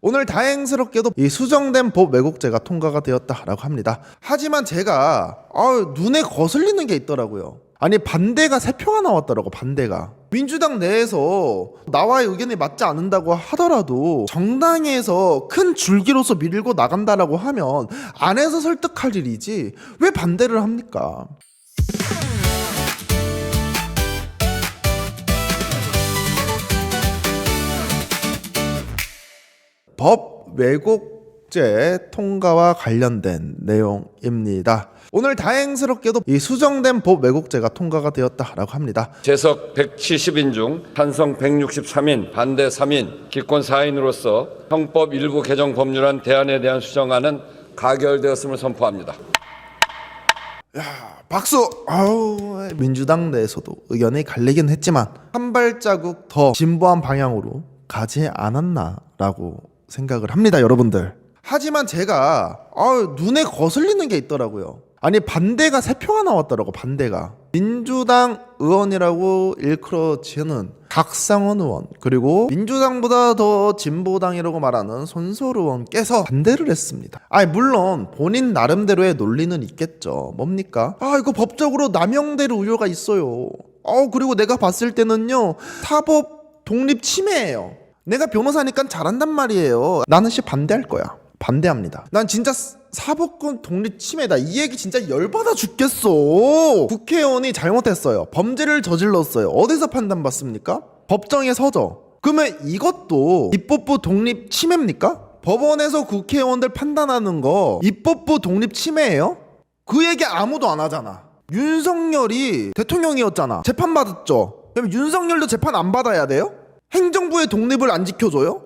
오늘 다행스럽게도 이 수정된 법 왜곡죄가 통과가 되었다라고 합니다. 하지만 제가 눈에 거슬리는 게 있더라고요. 아니 반대가 3표가 나왔더라고. 반대가 민주당 내에서 나와의 의견이 맞지 않는다고 하더라도 정당에서 큰 줄기로서 밀고 나간다라고 하면 안에서 설득할 일이지 왜 반대를 합니까? 법 왜곡죄 통과와 관련된 내용입니다. 오늘 다행스럽게도 이 수정된 법 왜곡죄가 통과가 되었다라고 합니다. 재석 170인 중 찬성 163인, 반대 3인, 기권 4인으로서 형법 일부 개정 법률안 대안에 대한 수정안은 가결되었음을 선포합니다. 박수! 민주당 내에서도 의견이 갈리긴 했지만 한 발자국 더 진보한 방향으로 가지 않았나라고 생각을 합니다, 여러분들. 하지만 제가 눈에 거슬리는 게 있더라고요. 아니 반대가 3표가 나왔더라고. 반대가 민주당 의원이라고 일컬어지는 각상원 의원, 그리고 민주당보다 더 진보당이라고 말하는 손소루 의원께서 반대를 했습니다. 물론 본인 나름대로의 논리는 있겠죠. 뭡니까? 이거 법적으로 남용될 우려가 있어요. 그리고 내가 봤을 때는요, 사법 독립 침해예요. 내가 변호사니까 잘한단 말이에요. 나는 반대할 거야. 반대합니다. 난 진짜 사법권 독립 침해다. 이 얘기 진짜 열받아 죽겠어. 국회의원이 잘못했어요. 범죄를 저질렀어요. 어디서 판단받습니까? 법정에 서죠. 그러면 이것도 입법부 독립 침해입니까? 법원에서 국회의원들 판단하는 거 입법부 독립 침해예요? 그 얘기 아무도 안 하잖아. 윤석열이 대통령이었잖아. 재판받았죠. 그럼 윤석열도 재판 안 받아야 돼요? 행정부의 독립을 안 지켜줘요?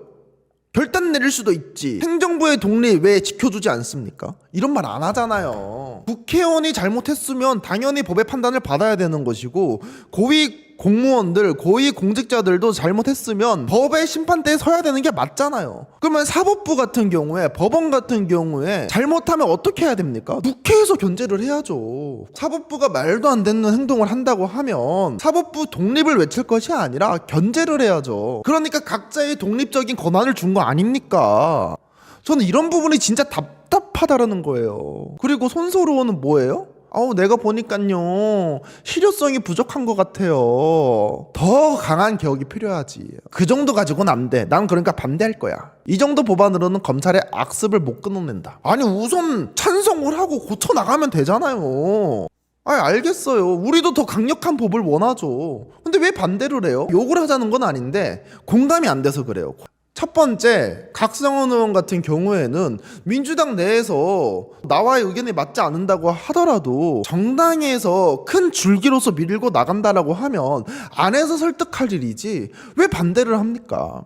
결단 내릴 수도 있지. 행정부의 독립 왜 지켜주지 않습니까? 이런 말 안 하잖아요. 국회의원이 잘못했으면 당연히 법의 판단을 받아야 되는 것이고, 고위 공무원들, 고위 공직자들도 잘못했으면 법의 심판대에 서야 되는 게 맞잖아요. 그러면 사법부 같은 경우에, 법원 같은 경우에 잘못하면 어떻게 해야 됩니까? 국회에서 견제를 해야죠. 사법부가 말도 안 되는 행동을 한다고 하면 사법부 독립을 외칠 것이 아니라 견제를 해야죠. 그러니까 각자의 독립적인 권한을 준 거 아닙니까? 저는 이런 부분이 진짜 답답하다라는 거예요. 그리고 손소루 의원은 뭐예요? 내가 보니까요, 실효성이 부족한 것 같아요. 더 강한 개혁이 필요하지. 그 정도 가지고는 안 돼. 난 그러니까 반대할 거야. 이 정도 법안으로는 검찰의 악습을 못 끊어낸다. 우선 찬성을 하고 고쳐나가면 되잖아요. 알겠어요. 우리도 더 강력한 법을 원하죠. 근데 왜 반대를 해요? 욕을 하자는 건 아닌데 공감이 안 돼서 그래요. 첫 번째, 각상원 의원 같은 경우에는 민주당 내에서 나와의 의견이 맞지 않는다고 하더라도 정당에서 큰 줄기로서 밀고 나간다라고 하면 안에서 설득할 일이지 왜 반대를 합니까?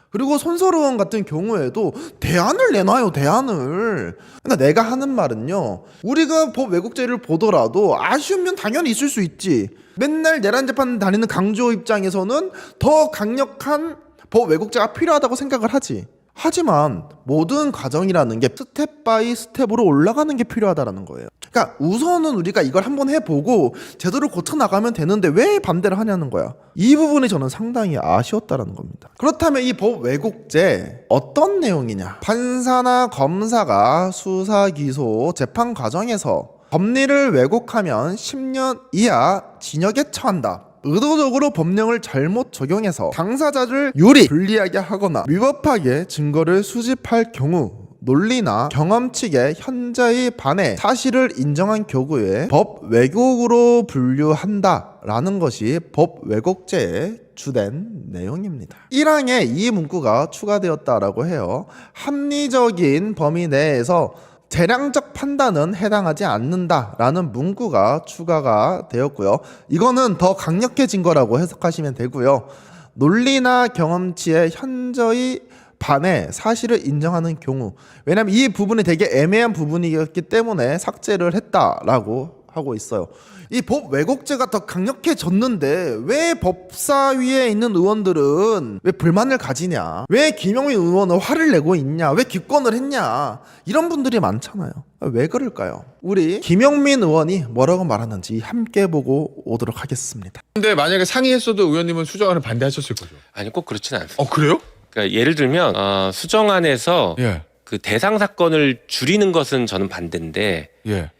그리고 손소루 의원 같은 경우에도 대안을 내놔요. 대안을. 그러니까 내가 하는 말은요, 우리가 법 왜곡죄를 보더라도 아쉬운 면 당연히 있을 수 있지. 맨날 내란 재판 다니는 강조 입장에서는 더 강력한 법 왜곡죄가 필요하다고 생각을 하지. 하지만 모든 과정이라는 게 스텝 바이 스텝으로 올라가는 게 필요하다는 거예요. 그러니까 우선은 우리가 이걸 한번 해보고 제대로 고쳐나가면 되는데 왜 반대를 하냐는 거야. 이 부분이 저는 상당히 아쉬웠다는 겁니다. 그렇다면 이 법 왜곡죄 어떤 내용이냐. 판사나 검사가 수사, 기소, 재판 과정에서 법리를 왜곡하면 10년 이하 징역에 처한다. 의도적으로 법령을 잘못 적용해서 당사자를 유리, 불리하게 하거나 위법하게 증거를 수집할 경우 논리나 경험칙에 현저히 반해 사실을 인정한 경우에 법 왜곡으로 분류한다라는 것이 법 왜곡죄의 주된 내용입니다. 1항에 이 문구가 추가되었다라고 해요. 합리적인 범위 내에서 재량적 판단은 해당하지 않는다라는 문구가 추가가 되었고요. 이거는 더 강력해진 거라고 해석하시면 되고요. 논리나 경험치에 현저히 반해 사실을 인정하는 경우, 왜냐하면 이 부분이 되게 애매한 부분이었기 때문에 삭제를 했다라고 하고 있어요. 이 법 왜곡죄가 더 강력해졌는데 왜 법사위에 있는 의원들은 왜 불만을 가지냐, 왜 김영민 의원은 화를 내고 있냐, 왜 기권을 했냐, 이런 분들이 많잖아요. 왜 그럴까요? 우리 김영민 의원이 뭐라고 말하는지 함께 보고 오도록 하겠습니다. 근데 만약에 상의했어도 의원님은 수정안을 반대하셨을 거죠? 아니 꼭 그렇진 않습니다. 그래요? 그러니까 예를 들면 수정안에서 예. 그 대상 사건을 줄이는 것은 저는 반대인데 예.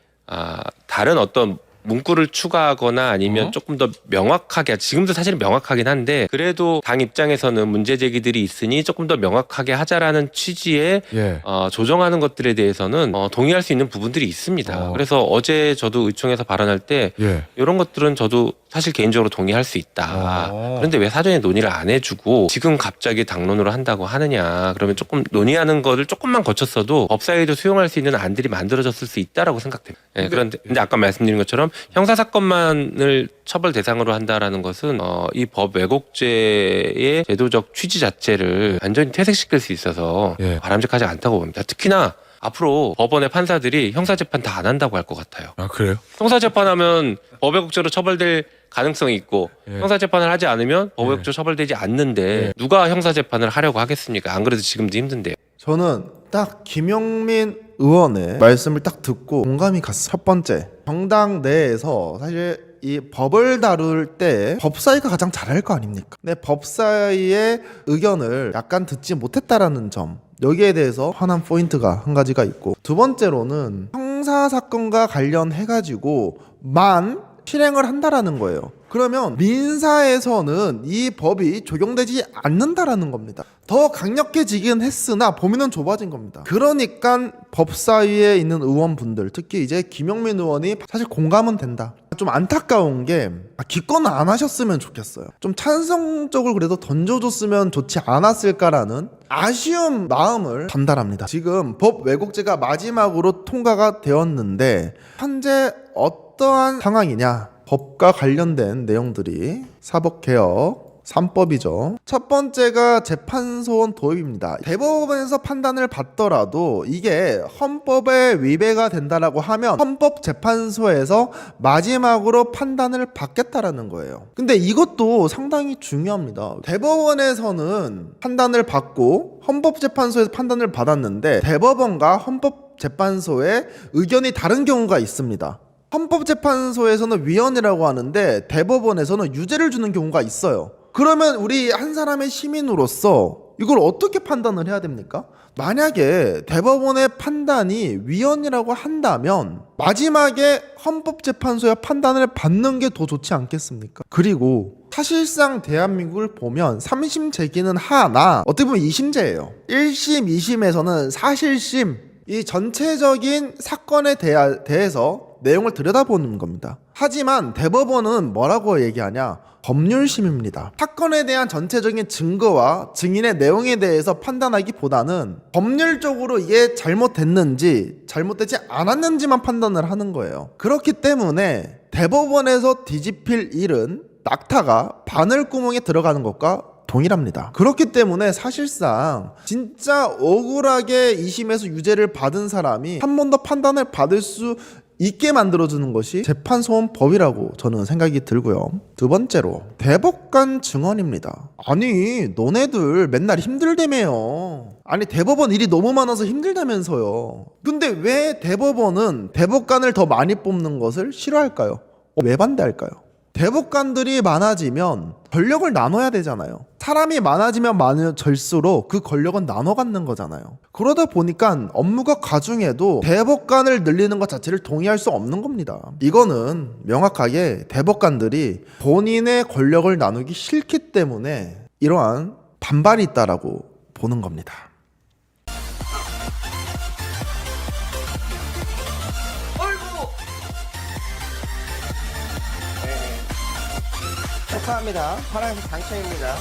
다른 어떤 문구를 추가하거나 아니면 조금 더 명확하게, 지금도 사실 명확하긴 한데 그래도 당 입장에서는 문제 제기들이 있으니 조금 더 명확하게 하자라는 취지의 예. 조정하는 것들에 대해서는 동의할 수 있는 부분들이 있습니다. 그래서 어제 저도 의총에서 발언할 때 예. 이런 것들은 저도 사실 개인적으로 동의할 수 있다. 그런데 왜 사전에 논의를 안 해주고 지금 갑자기 당론으로 한다고 하느냐. 그러면 조금 논의하는 거를 조금만 거쳤어도 법사위도 수용할 수 있는 안들이 만들어졌을 수 있다라고 생각됩니다. 네, 그런데 아까 말씀드린 것처럼 형사사건만을 처벌 대상으로 한다라는 것은 이 법 왜곡죄의 제도적 취지 자체를 완전히 퇴색시킬 수 있어서 예. 바람직하지 않다고 봅니다. 특히나 앞으로 법원의 판사들이 형사재판 다 안 한다고 할 것 같아요. 아 그래요? 형사재판하면 법왜곡죄로 처벌될 가능성이 있고 예. 형사재판을 하지 않으면 법왜곡죄로 처벌되지 않는데 예. 누가 형사재판을 하려고 하겠습니까? 안 그래도 지금도 힘든데요. 저는 딱 김용민 의원의 말씀을 딱 듣고 공감이 갔어요. 첫 번째, 정당 내에서 사실 이 법을 다룰 때 법사위가 가장 잘할 거 아닙니까? 근데 법사위의 의견을 약간 듣지 못했다라는 점, 여기에 대해서 화난 포인트가 한 가지가 있고, 두 번째로는 형사사건과 관련해가지고 실행을 한다라는 거예요. 그러면 민사에서는 이 법이 적용되지 않는다라는 겁니다. 더 강력해지긴 했으나 범위는 좁아진 겁니다. 그러니까 법사위에 있는 의원분들, 특히 이제 김용민 의원이 사실 공감은 된다. 좀 안타까운 게 기권 안 하셨으면 좋겠어요. 좀 찬성적으로 그래도 던져줬으면 좋지 않았을까라는 아쉬운 마음을 전달합니다. 지금 법 왜곡죄가 마지막으로 통과가 되었는데 현재 어떠한 상황이냐, 법과 관련된 내용들이 사법개혁 3법이죠. 첫 번째가 재판소원 도입입니다. 대법원에서 판단을 받더라도 이게 헌법에 위배가 된다라고 하면 헌법재판소에서 마지막으로 판단을 받겠다라는 거예요. 근데 이것도 상당히 중요합니다. 대법원에서는 판단을 받고 헌법재판소에서 판단을 받았는데 대법원과 헌법재판소의 의견이 다른 경우가 있습니다. 헌법재판소에서는 위헌이라고 하는데 대법원에서는 유죄를 주는 경우가 있어요. 그러면 우리 한 사람의 시민으로서 이걸 어떻게 판단을 해야 됩니까? 만약에 대법원의 판단이 위헌이라고 한다면 마지막에 헌법재판소의 판단을 받는 게 더 좋지 않겠습니까? 그리고 사실상 대한민국을 보면 3심 제기는 하나 어떻게 보면 2심제예요. 1심, 2심에서는 사실심, 이 전체적인 사건에 대해서 내용을 들여다보는 겁니다. 하지만 대법원은 뭐라고 얘기하냐? 법률심입니다. 사건에 대한 전체적인 증거와 증인의 내용에 대해서 판단하기보다는 법률적으로 이게 잘못됐는지 잘못되지 않았는지만 판단을 하는 거예요. 그렇기 때문에 대법원에서 뒤집힐 일은 낙타가 바늘구멍에 들어가는 것과 동일합니다. 그렇기 때문에 사실상 진짜 억울하게 2심에서 유죄를 받은 사람이 한 번 더 판단을 받을 수 있게 만들어주는 것이 재판소원법이라고 저는 생각이 들고요. 두 번째로 대법관 증언입니다. 아니 너네들 맨날 힘들다며요. 아니 대법원 일이 너무 많아서 힘들다면서요. 근데 왜 대법원은 대법관을 더 많이 뽑는 것을 싫어할까요? 왜 반대할까요? 대법관들이 많아지면 권력을 나눠야 되잖아요. 사람이 많아지면 많아질수록 그 권력은 나눠 갖는 거잖아요. 그러다 보니까 업무가 가중해도 대법관을 늘리는 것 자체를 동의할 수 없는 겁니다. 이거는 명확하게 대법관들이 본인의 권력을 나누기 싫기 때문에 이러한 반발이 있다라고 보는 겁니다. 축하합니다. 파란색 당첨입니다.